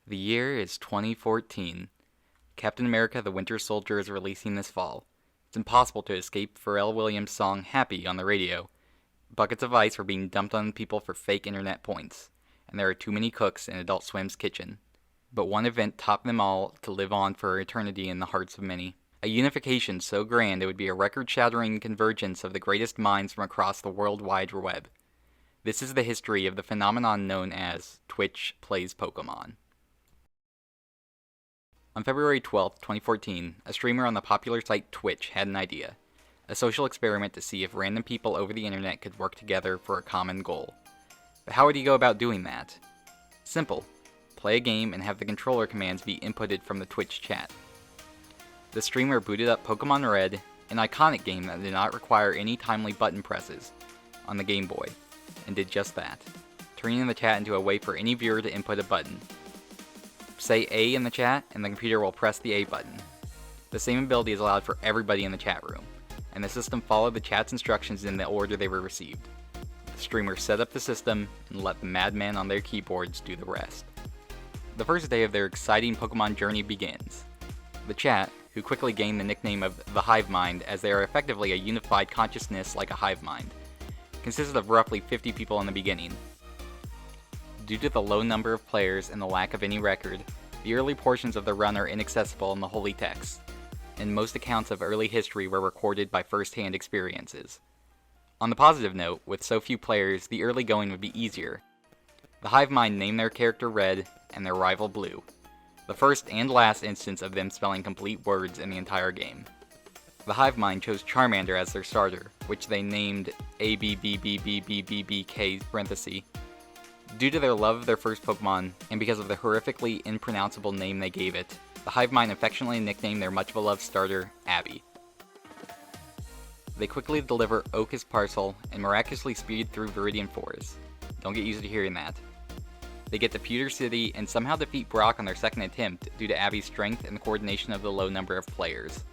The year is 2014. Captain America the Winter Soldier is releasing this fall. It's impossible to escape Pharrell Williams' song Happy on the radio. Buckets of ice are being dumped on people for fake internet points, and there are too many cooks in Adult Swim's kitchen. But one event topped them all to live on for eternity in the hearts of many. A unification so grand it would be a record-shattering convergence of the greatest minds from across the World Wide Web. This is the history of the phenomenon known as Twitch Plays Pokemon. On February 12, 2014, a streamer on the popular site Twitch had an idea. A social experiment to see if random people over the internet could work together for a common goal. But how would he go about doing that? Simple. Play a game and have the controller commands be inputted from the Twitch chat. The streamer booted up Pokemon Red, an iconic game that did not require any timely button presses, on the Game Boy, and did just that, turning the chat into a way for any viewer to input a button. Say A in the chat, and the computer will press the A button. The same ability is allowed for everybody in the chat room, and the system followed the chat's instructions in the order they were received. The streamer set up the system and let the madmen on their keyboards do the rest. The first day of their exciting Pokemon journey begins. The chat, who quickly gained the nickname of the Hive Mind as they are effectively a unified consciousness like a hive mind, consisted of roughly 50 people in the beginning. Due to the low number of players and the lack of any record, the early portions of the run are inaccessible in the holy text, and most accounts of early history were recorded by first-hand experiences. On the positive note, with so few players, the early going would be easier. The Hive Mind named their character Red and their rival Blue, the first and last instance of them spelling complete words in the entire game. The Hive Mind chose Charmander as their starter, which they named ABBBBBBBK parenthesis. Due to their love of their first Pokemon, and because of the horrifically impronounceable name they gave it, the Hive Mind affectionately nicknamed their much-beloved starter, Abby. They quickly deliver Oakus Parcel, and miraculously speed through Viridian Forest. Don't get used to hearing that. They get to Pewter City, and somehow defeat Brock on their second attempt due to Abby's strength and the coordination of the low number of players.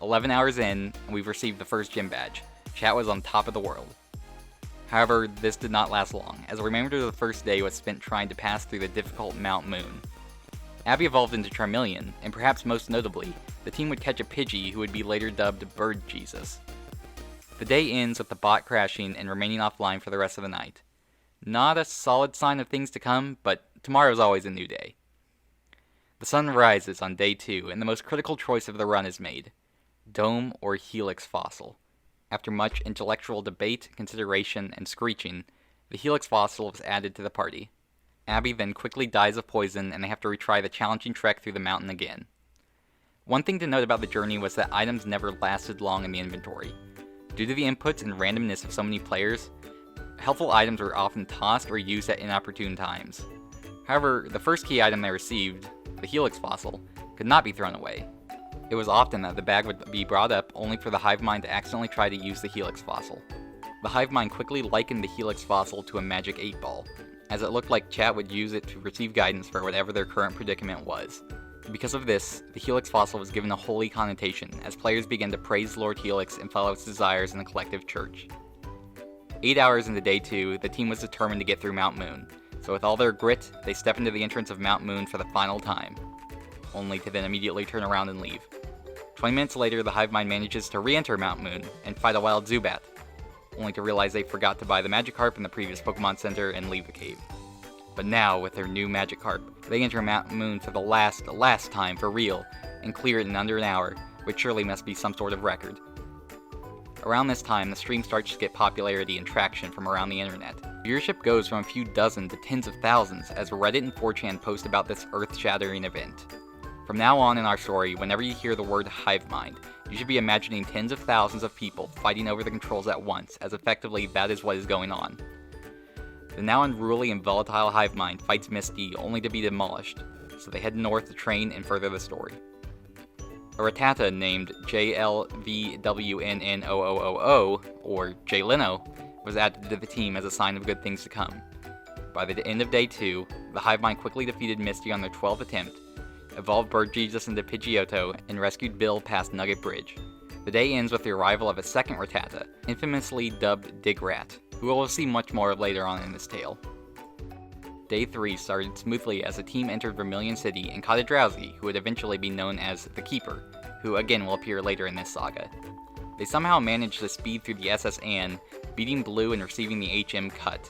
11 hours in, and we've received the first gym badge. Chat was on top of the world. However, this did not last long, as the remainder of the first day was spent trying to pass through the difficult Mount Moon. Abby evolved into Charmeleon, and perhaps most notably, the team would catch a Pidgey who would be later dubbed Bird Jesus. The day ends with the bot crashing and remaining offline for the rest of the night. Not a solid sign of things to come, but tomorrow's always a new day. The sun rises on day 2, and the most critical choice of the run is made. Dome or Helix Fossil. After much intellectual debate, consideration, and screeching, the Helix Fossil was added to the party. Abby then quickly dies of poison, and they have to retry the challenging trek through the mountain again. One thing to note about the journey was that items never lasted long in the inventory. Due to the inputs and randomness of so many players, helpful items were often tossed or used at inopportune times. However, the first key item they received, the Helix Fossil, could not be thrown away. It was often that the bag would be brought up only for the Hive Mind to accidentally try to use the Helix Fossil. The Hive Mind quickly likened the Helix Fossil to a magic 8-ball, as it looked like chat would use it to receive guidance for whatever their current predicament was. Because of this, the Helix Fossil was given a holy connotation, as players began to praise Lord Helix and follow its desires in the collective church. 8 hours into day 2, the team was determined to get through Mount Moon, so with all their grit, they step into the entrance of Mount Moon for the final time, only to then immediately turn around and leave. 20 minutes later, the Hive Mind manages to re-enter Mount Moon and fight a wild Zubat, only to realize they forgot to buy the Magikarp in the previous Pokemon Center and leave the cave. But now, with their new Magikarp, they enter Mount Moon for the last time for real, and clear it in under an hour, which surely must be some sort of record. Around this time, the stream starts to get popularity and traction from around the internet. Viewership goes from a few dozen to tens of thousands as Reddit and 4chan post about this earth-shattering event. From now on in our story, whenever you hear the word Hive Mind, you should be imagining tens of thousands of people fighting over the controls at once, as effectively that is what is going on. The now unruly and volatile Hive Mind fights Misty only to be demolished, so they head north to train and further the story. A Rattata named JLVWNNOOOO, or J-Lino, was added to the team as a sign of good things to come. By the end of day 2, the Hive Mind quickly defeated Misty on their 12th attempt, evolved Bird Jesus into Pidgeotto, and rescued Bill past Nugget Bridge. The day ends with the arrival of a second Rattata, infamously dubbed Digrat, who we'll see much more of later on in this tale. Day 3 started smoothly as the team entered Vermilion City and caught a Drowsy, who would eventually be known as the Keeper, who again will appear later in this saga. They somehow managed to speed through the SS Anne, beating Blue and receiving the HM Cut.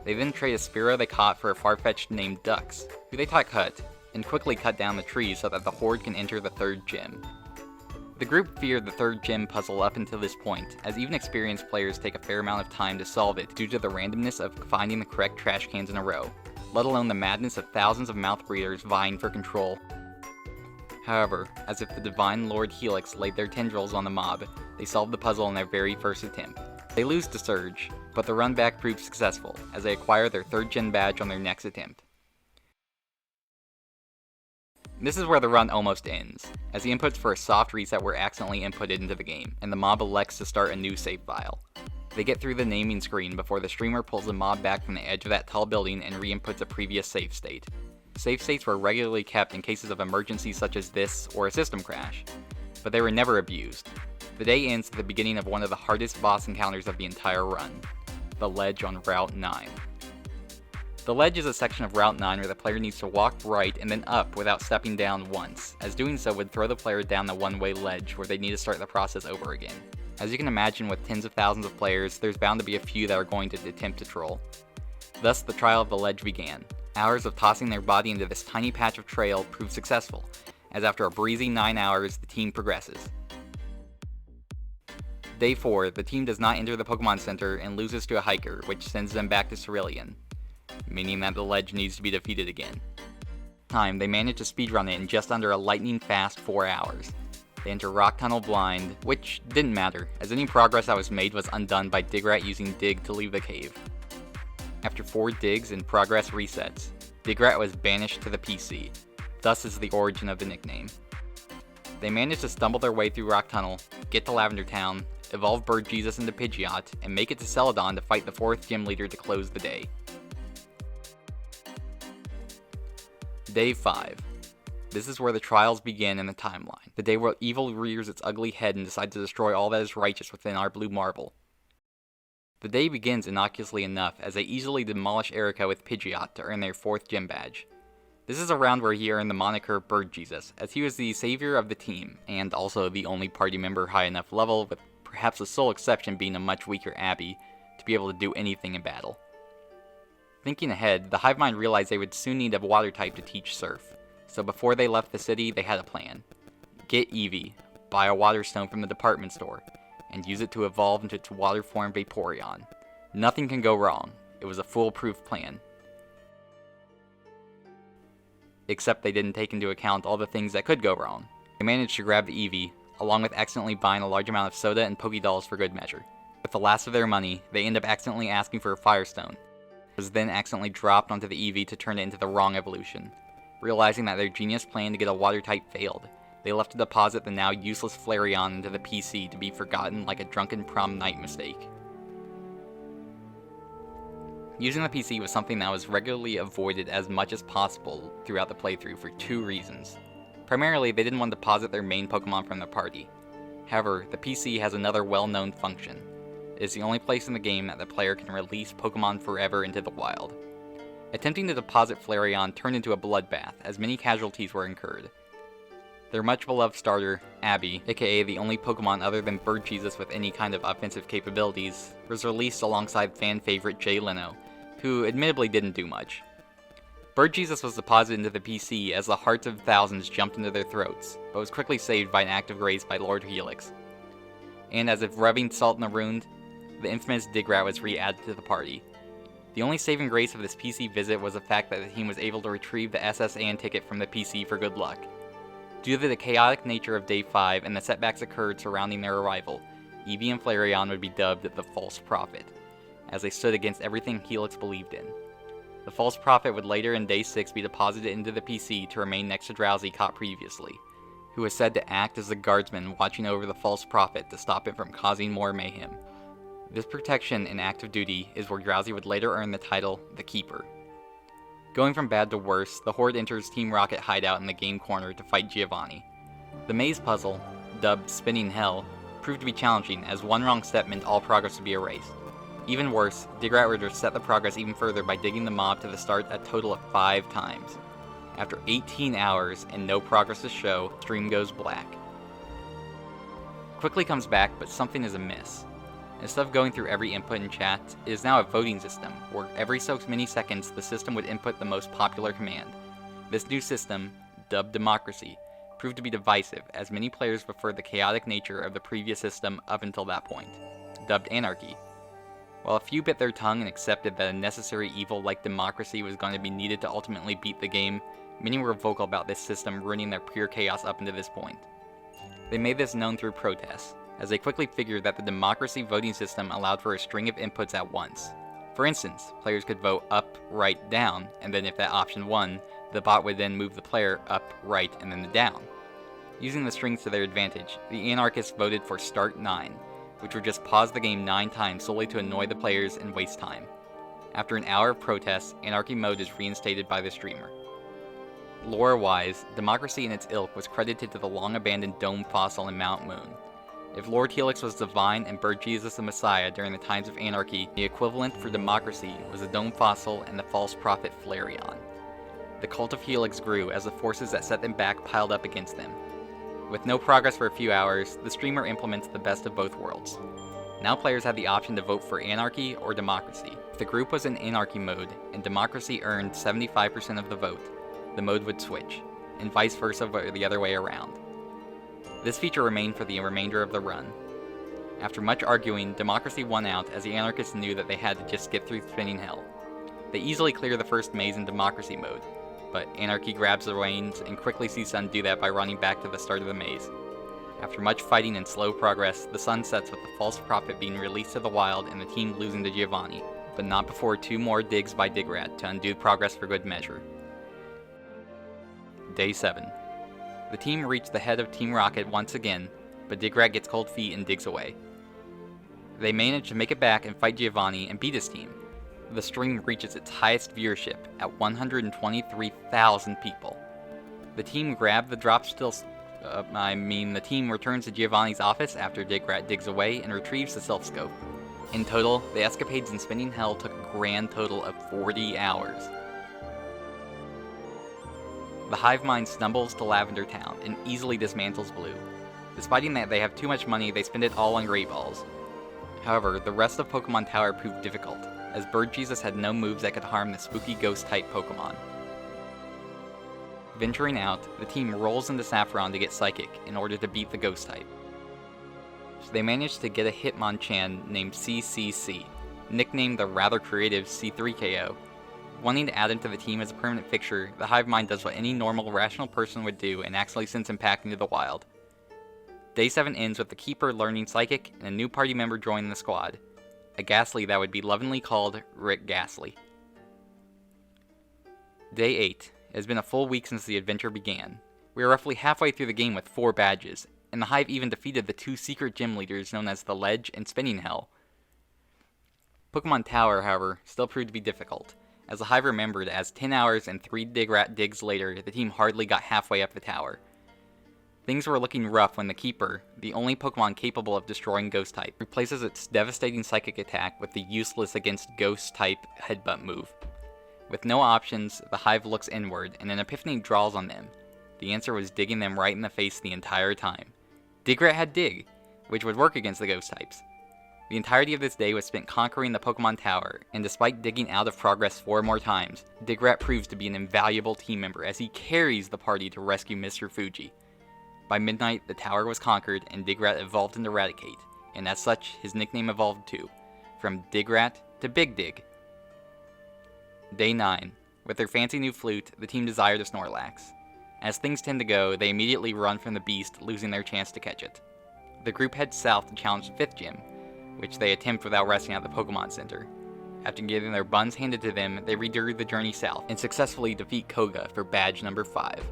They then trade a Spearow they caught for a Farfetch'd named Dux, who they taught Cut, and quickly cut down the trees so that the Horde can enter the 3rd gym. The group feared the 3rd gym puzzle up until this point, as even experienced players take a fair amount of time to solve it due to the randomness of finding the correct trash cans in a row, let alone the madness of thousands of mouth breathers vying for control. However, as if the divine Lord Helix laid their tendrils on the mob, they solved the puzzle in their very first attempt. They lose to Surge, but the run back proved successful, as they acquire their 3rd gen badge on their next attempt. This is where the run almost ends, as the inputs for a soft reset were accidentally inputted into the game, and the mob elects to start a new save file. They get through the naming screen before the streamer pulls the mob back from the edge of that tall building and re-inputs a previous save state. Save states were regularly kept in cases of emergencies such as this or a system crash, but they were never abused. The day ends at the beginning of one of the hardest boss encounters of the entire run, the ledge on Route 9. The ledge is a section of Route 9 where the player needs to walk right and then up without stepping down once, as doing so would throw the player down the one-way ledge where they need to start the process over again. As you can imagine, with tens of thousands of players, there's bound to be a few that are going to attempt to troll. Thus, the trial of the ledge began. Hours of tossing their body into this tiny patch of trail proved successful, as after a breezy 9 hours, the team progresses. Day 4, the team does not enter the Pokemon Center and loses to a hiker, which sends them back to Cerulean, meaning that the ledge needs to be defeated again. They manage to speedrun it in just under a lightning-fast 4 hours. They enter Rock Tunnel blind, which didn't matter, as any progress that was made was undone by Digrat using Dig to leave the cave. After 4 digs and progress resets, Digrat was banished to the PC, thus is the origin of the nickname. They manage to stumble their way through Rock Tunnel, get to Lavender Town, evolve Bird Jesus into Pidgeot, and make it to Celadon to fight the 4th gym leader to close the day. Day 5. This is where the trials begin in the timeline, the day where evil rears its ugly head and decides to destroy all that is righteous within our blue marble. The day begins innocuously enough as they easily demolish Erica with Pidgeot to earn their 4th gym badge. This is a round where he earned the moniker Bird Jesus, as he was the savior of the team, and also the only party member high enough level, with perhaps the sole exception being a much weaker Abby, to be able to do anything in battle. Thinking ahead, the Hivemind realized they would soon need a water type to teach Surf, so before they left the city, they had a plan. Get Eevee, buy a water stone from the department store, and use it to evolve into its water form Vaporeon. Nothing can go wrong. It was a foolproof plan. Except they didn't take into account all the things that could go wrong. They managed to grab the Eevee, along with accidentally buying a large amount of soda and Pokédolls for good measure. With the last of their money, they end up accidentally asking for a Firestone. It was then accidentally dropped onto the Eevee to turn it into the wrong evolution. Realizing that their genius plan to get a water type failed, they left to deposit the now useless Flareon into the PC to be forgotten like a drunken prom night mistake. Using the PC was something that was regularly avoided as much as possible throughout the playthrough for 2 reasons. Primarily, they didn't want to deposit their main Pokemon from the party. However, the PC has another well-known function. It is the only place in the game that the player can release Pokemon forever into the wild. Attempting to deposit Flareon turned into a bloodbath, as many casualties were incurred. Their much-beloved starter, Abby, aka the only Pokemon other than Bird Jesus with any kind of offensive capabilities, was released alongside fan-favorite Jay Leno, who admittedly didn't do much. Bird Jesus was deposited into the PC as the hearts of thousands jumped into their throats, but was quickly saved by an act of grace by Lord Helix. And as if rubbing salt in the wound, the infamous Digrat was re-added to the party. The only saving grace of this PC visit was the fact that the team was able to retrieve the SS Anne ticket from the PC for good luck. Due to the chaotic nature of Day 5 and the setbacks occurred surrounding their arrival, Eevee and Flareon would be dubbed the False Prophet, as they stood against everything Helix believed in. The False Prophet would later in Day 6 be deposited into the PC to remain next to Drowsy caught previously, who was said to act as the guardsman watching over the False Prophet to stop him from causing more mayhem. This protection and act of duty is where Drowsy would later earn the title, the Keeper. Going from bad to worse, the Horde enters Team Rocket hideout in the game corner to fight Giovanni. The maze puzzle, dubbed Spinning Hell, proved to be challenging as one wrong step meant all progress would be erased. Even worse, Digrat would reset the progress even further by digging the mob to the start a total of 5 times. After 18 hours and no progress to show, stream goes black. Quickly comes back, but something is amiss. Instead of going through every input in chat, it is now a voting system, where every so many seconds the system would input the most popular command. This new system, dubbed Democracy, proved to be divisive, as many players preferred the chaotic nature of the previous system up until that point, dubbed Anarchy. While a few bit their tongue and accepted that a necessary evil like democracy was going to be needed to ultimately beat the game, many were vocal about this system ruining their pure chaos up until this point. They made this known through protests, as they quickly figured that the democracy voting system allowed for a string of inputs at once. For instance, players could vote up, right, down, and then if that option won, the bot would then move the player up, right, and then down. Using the strings to their advantage, the anarchists voted for Start 9, which would just pause the game 9 times solely to annoy the players and waste time. After an hour of protests, Anarchy mode is reinstated by the streamer. Lore-wise, Democracy and its ilk was credited to the long-abandoned dome fossil in Mount Moon. If Lord Helix was divine and Bird Jesus the Messiah during the times of Anarchy, the equivalent for Democracy was the dome fossil and the false prophet Flareon. The cult of Helix grew as the forces that set them back piled up against them. With no progress for a few hours, the streamer implements the best of both worlds. Now players had the option to vote for Anarchy or Democracy. If the group was in Anarchy mode, and Democracy earned 75% of the vote, the mode would switch, and vice versa the other way around. This feature remained for the remainder of the run. After much arguing, Democracy won out as the Anarchists knew that they had to just get through spinning hell. They easily clear the first maze in Democracy mode, but Anarchy grabs the reins and quickly sees Sun do that by running back to the start of the maze. After much fighting and slow progress, the sun sets with the false prophet being released to the wild and the team losing to Giovanni, but not before 2 more digs by Digrat to undo progress for good measure. Day 7. The team reached the head of Team Rocket once again, but Digrat gets cold feet and digs away. They manage to make it back and fight Giovanni and beat his team. The stream reaches its highest viewership at 123,000 people. The team grab the the team returns to Giovanni's office after Digrat digs away and retrieves the self-scope. In total, the escapades in Spinning Hell took a grand total of 40 hours. The hive mind stumbles to Lavender Town and easily dismantles Blue. Despite that they have too much money, they spend it all on Great Balls. However, the rest of Pokemon Tower proved difficult, as Bird Jesus had no moves that could harm the spooky ghost-type Pokemon. Venturing out, the team rolls into Saffron to get Psychic in order to beat the ghost-type. So they managed to get a Hitmonchan named CCC, nicknamed the rather creative C3KO. Wanting to add him to the team as a permanent fixture, the hive mind does what any normal, rational person would do and accidentally sends him back into the wild. Day 7 ends with the Keeper learning Psychic and a new party member joining the squad. A Ghastly that would be lovingly called Rick Ghastly. Day 8. It has been a full week since the adventure began. We are roughly halfway through the game with 4 badges, and the Hive even defeated the 2 secret gym leaders known as the Ledge and Spinning Hell. Pokemon Tower, however, still proved to be difficult, as the Hive remembered as 10 hours and 3 Digrat digs later, the team hardly got halfway up the tower. Things were looking rough when the Keeper, the only Pokemon capable of destroying Ghost-type, replaces its devastating Psychic attack with the useless against Ghost-type Headbutt move. With no options, the Hive looks inward, and an epiphany draws on them. The answer was digging them right in the face the entire time. Digrat had Dig, which would work against the Ghost-types. The entirety of this day was spent conquering the Pokemon Tower, and despite digging out of progress 4 more times, Digrat proves to be an invaluable team member as he carries the party to rescue Mr. Fuji. By midnight, the tower was conquered, and Digrat evolved into Raticate, and as such, his nickname evolved too, from Digrat to Big Dig. Day 9. With their fancy new flute, the team desired a Snorlax. As things tend to go, they immediately run from the beast, losing their chance to catch it. The group heads south to challenge the 5th gym, which they attempt without resting at the Pokemon Center. After getting their buns handed to them, they redo the journey south, and successfully defeat Koga for badge number 5.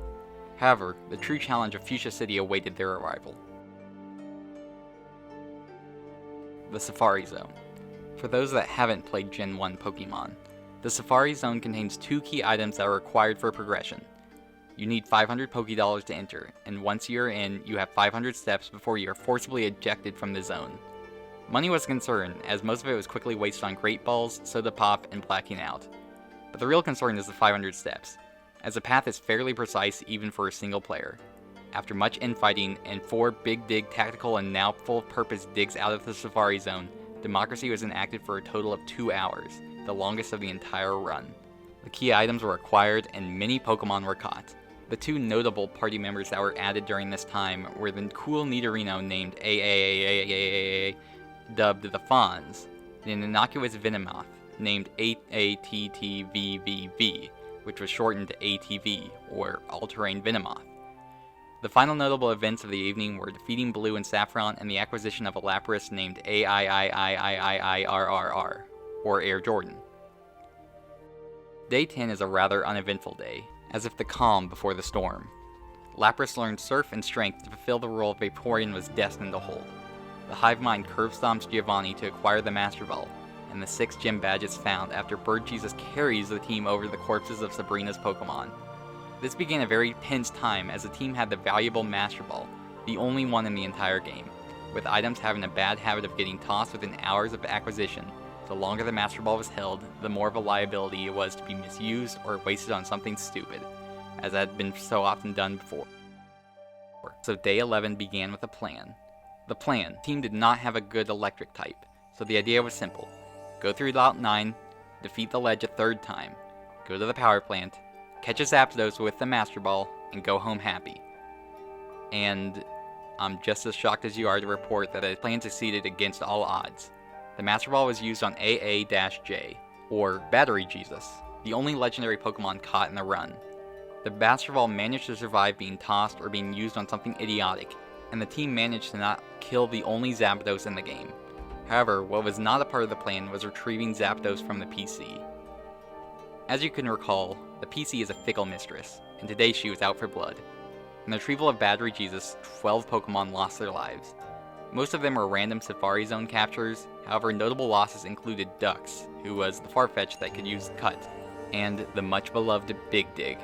However, the true challenge of Fuchsia City awaited their arrival. The Safari Zone. For those that haven't played Gen 1 Pokemon, the Safari Zone contains 2 key items that are required for progression. You need 500 Pokédollars to enter, and once you're in, you have 500 steps before you are forcibly ejected from the zone. Money was a concern, as most of it was quickly wasted on Great Balls, Soda Pop, and blacking out. But the real concern is the 500 steps, as the path is fairly precise even for a single player. After much infighting and 4 Big Dig tactical and now full-purpose digs out of the Safari Zone, Democracy was enacted for a total of 2 hours, the longest of the entire run. The key items were acquired and many Pokemon were caught. The 2 notable party members that were added during this time were the cool Nidorino named AAAAAAA, dubbed the Fonz, and an innocuous Venomoth named AATTVVV, which was shortened to ATV, or All-Terrain Venomoth. The final notable events of the evening were defeating Blue and Saffron and the acquisition of a Lapras named AIIIIIIRRR, or Air Jordan. Day 10 is a rather uneventful day, as if the calm before the storm. Lapras learned Surf and Strength to fulfill the role Vaporeon was destined to hold. The Hive Mind curve stomps Giovanni to acquire the Master Ball, and the 6 gym badges found after Bird Jesus carries the team over the corpses of Sabrina's Pokemon. This began a very tense time as the team had the valuable Master Ball, the only one in the entire game, with items having a bad habit of getting tossed within hours of acquisition. The longer the Master Ball was held, the more of a liability it was to be misused or wasted on something stupid, as had been so often done before. So day 11 began with a plan. The plan: the team did not have a good electric type, so the idea was simple. Go through Route 9, defeat the ledge a 3rd time, go to the power plant, catch a Zapdos with the Master Ball, and go home happy. And I'm just as shocked as you are to report that the plan succeeded against all odds. The Master Ball was used on AA-J, or Battery Jesus, the only legendary Pokemon caught in the run. The Master Ball managed to survive being tossed or being used on something idiotic, and the team managed to not kill the only Zapdos in the game. However, what was not a part of the plan was retrieving Zapdos from the PC. As you can recall, the PC is a fickle mistress, and today she was out for blood. In the retrieval of Battery Jesus, 12 Pokemon lost their lives. Most of them were random Safari Zone captures, however notable losses included Dux, who was the Farfetch that could use Cut, and the much beloved Big Dig.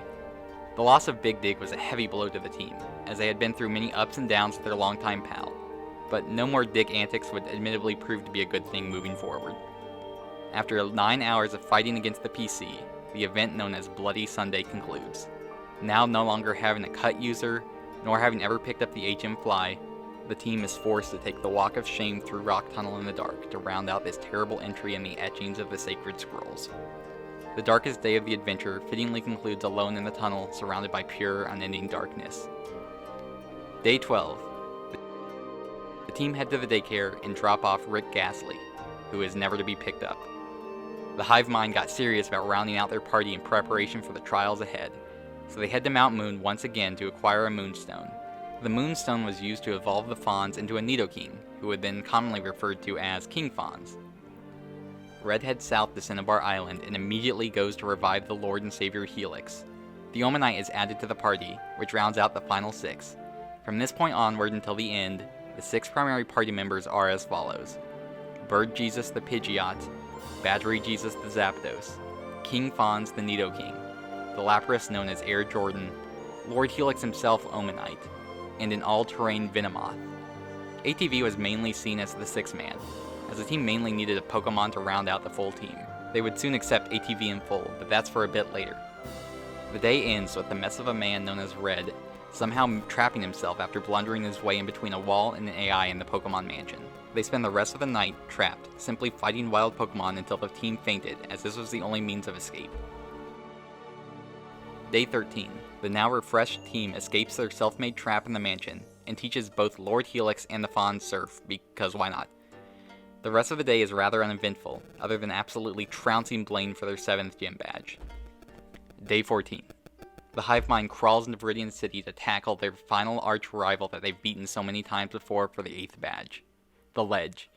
The loss of Big Dig was a heavy blow to the team, as they had been through many ups and downs with their longtime pal, but no more Dig antics would admittedly prove to be a good thing moving forward. After 9 hours of fighting against the PC, the event known as Bloody Sunday concludes. Now no longer having a Cut user, nor having ever picked up the HM Fly, the team is forced to take the walk of shame through Rock Tunnel in the dark to round out this terrible entry in the etchings of the Sacred Scrolls. The darkest day of the adventure fittingly concludes alone in the tunnel, surrounded by pure, unending darkness. Day 12. The team head to the daycare and drop off Rick Gasly, who is never to be picked up. The Hive Mind got serious about rounding out their party in preparation for the trials ahead, so they head to Mount Moon once again to acquire a Moonstone. The Moonstone was used to evolve the Fonz into a Nidoking, who would then commonly referred to as King Fonz. Red heads south to Cinnabar Island and immediately goes to revive the Lord and Savior Helix. The Omanite is added to the party, which rounds out the final 6. From this point onward until the end, the 6 primary party members are as follows: Bird Jesus the Pidgeot, Battery Jesus the Zapdos, King Fonz the Nidoking, the Lapras known as Air Jordan, Lord Helix himself Omanite, and an all-terrain Venomoth. ATV was mainly seen as the 6th man, as the team mainly needed a Pokemon to round out the full team. They would soon accept ATV in full, but that's for a bit later. The day ends with the mess of a man known as Red somehow trapping himself after blundering his way in between a wall and an AI in the Pokemon Mansion. They spend the rest of the night trapped, simply fighting wild Pokemon until the team fainted, as this was the only means of escape. Day 13. The now refreshed team escapes their self-made trap in the mansion, and teaches both Lord Helix and the Fonz Surf, because why not? The rest of the day is rather uneventful, other than absolutely trouncing Blaine for their 7th gym badge. Day 14. The Hive Mind crawls into Viridian City to tackle their final arch-rival that they've beaten so many times before for the 8th badge. The Ledge.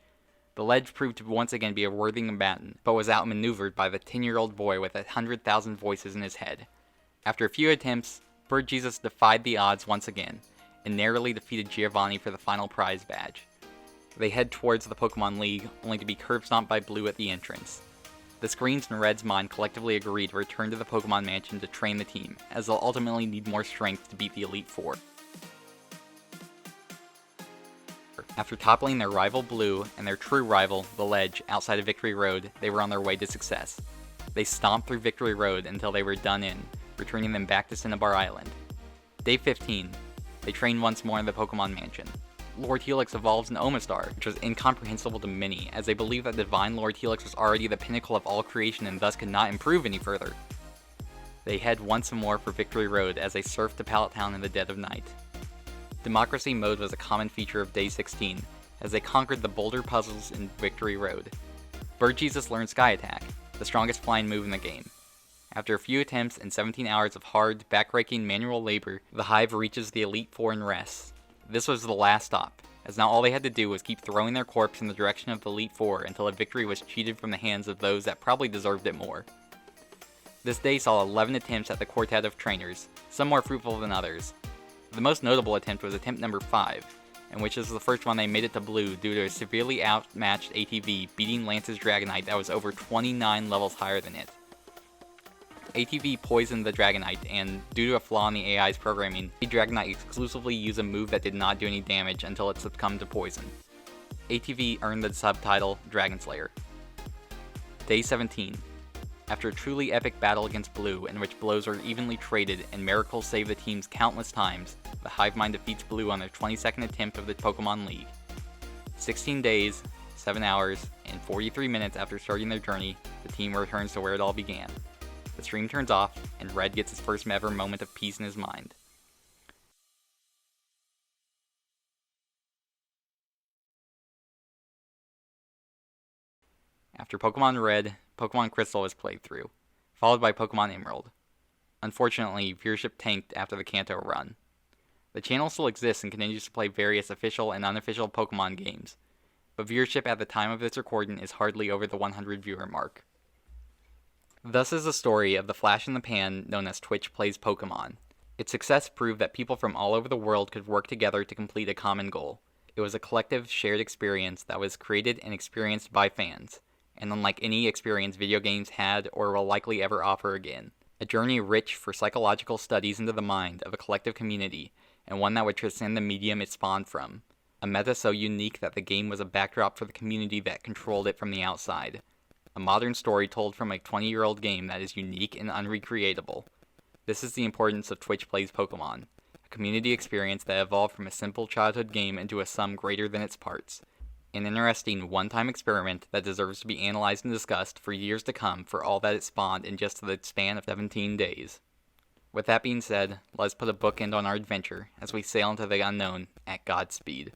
The Ledge proved to once again be a worthy combatant, but was outmaneuvered by the 10-year-old boy with 100,000 voices in his head. After a few attempts, Bird Jesus defied the odds once again, and narrowly defeated Giovanni for the final prize badge. They head towards the Pokemon League, only to be curb stomped by Blue at the entrance. The Screens and Red's mind collectively agree to return to the Pokemon Mansion to train the team, as they'll ultimately need more strength to beat the Elite Four. After toppling their rival Blue and their true rival, the Ledge, outside of Victory Road, they were on their way to success. They stomped through Victory Road until they were done in, returning them back to Cinnabar Island. Day 15. They trained once more in the Pokemon Mansion. Lord Helix evolves an Omastar, which was incomprehensible to many, as they believed that Divine Lord Helix was already the pinnacle of all creation and thus could not improve any further. They head once more for Victory Road as they surf to Pallet Town in the dead of night. Democracy mode was a common feature of Day 16, as they conquered the boulder puzzles in Victory Road. Bird Jesus learned Sky Attack, the strongest flying move in the game. After a few attempts and 17 hours of hard, backbreaking manual labor, the Hive reaches the Elite Four and rests. This was the last stop, as now all they had to do was keep throwing their corpse in the direction of the Elite Four until a victory was cheated from the hands of those that probably deserved it more. This day saw 11 attempts at the Quartet of Trainers, some more fruitful than others. The most notable attempt was attempt number 5, in which is the first one they made it to Blue due to a severely outmatched ATV beating Lance's Dragonite that was over 29 levels higher than it. ATV poisoned the Dragonite, and due to a flaw in the AI's programming, made Dragonite exclusively use a move that did not do any damage until it succumbed to poison. ATV earned the subtitle Dragon Slayer. Day 17. After a truly epic battle against Blue, in which blows were evenly traded and miracles saved the teams countless times, the Hive Mind defeats Blue on their 22nd attempt of the Pokemon League. 16 days, 7 hours, and 43 minutes after starting their journey, the team returns to where it all began. The stream turns off, and Red gets his first ever moment of peace in his mind. After Pokemon Red, Pokemon Crystal was played through, followed by Pokemon Emerald. Unfortunately, viewership tanked after the Kanto run. The channel still exists and continues to play various official and unofficial Pokemon games, but viewership at the time of this recording is hardly over the 100 viewer mark. Thus is the story of the flash in the pan known as Twitch Plays Pokemon. Its success proved that people from all over the world could work together to complete a common goal. It was a collective, shared experience that was created and experienced by fans, and unlike any experience video games had or will likely ever offer again. A journey rich for psychological studies into the mind of a collective community, and one that would transcend the medium it spawned from. A meta so unique that the game was a backdrop for the community that controlled it from the outside. A modern story told from a 20-year-old game that is unique and unrecreatable. This is the importance of Twitch Plays Pokemon, a community experience that evolved from a simple childhood game into a sum greater than its parts. An interesting one-time experiment that deserves to be analyzed and discussed for years to come for all that it spawned in just the span of 17 days. With that being said, let's put a bookend on our adventure as we sail into the unknown at Godspeed.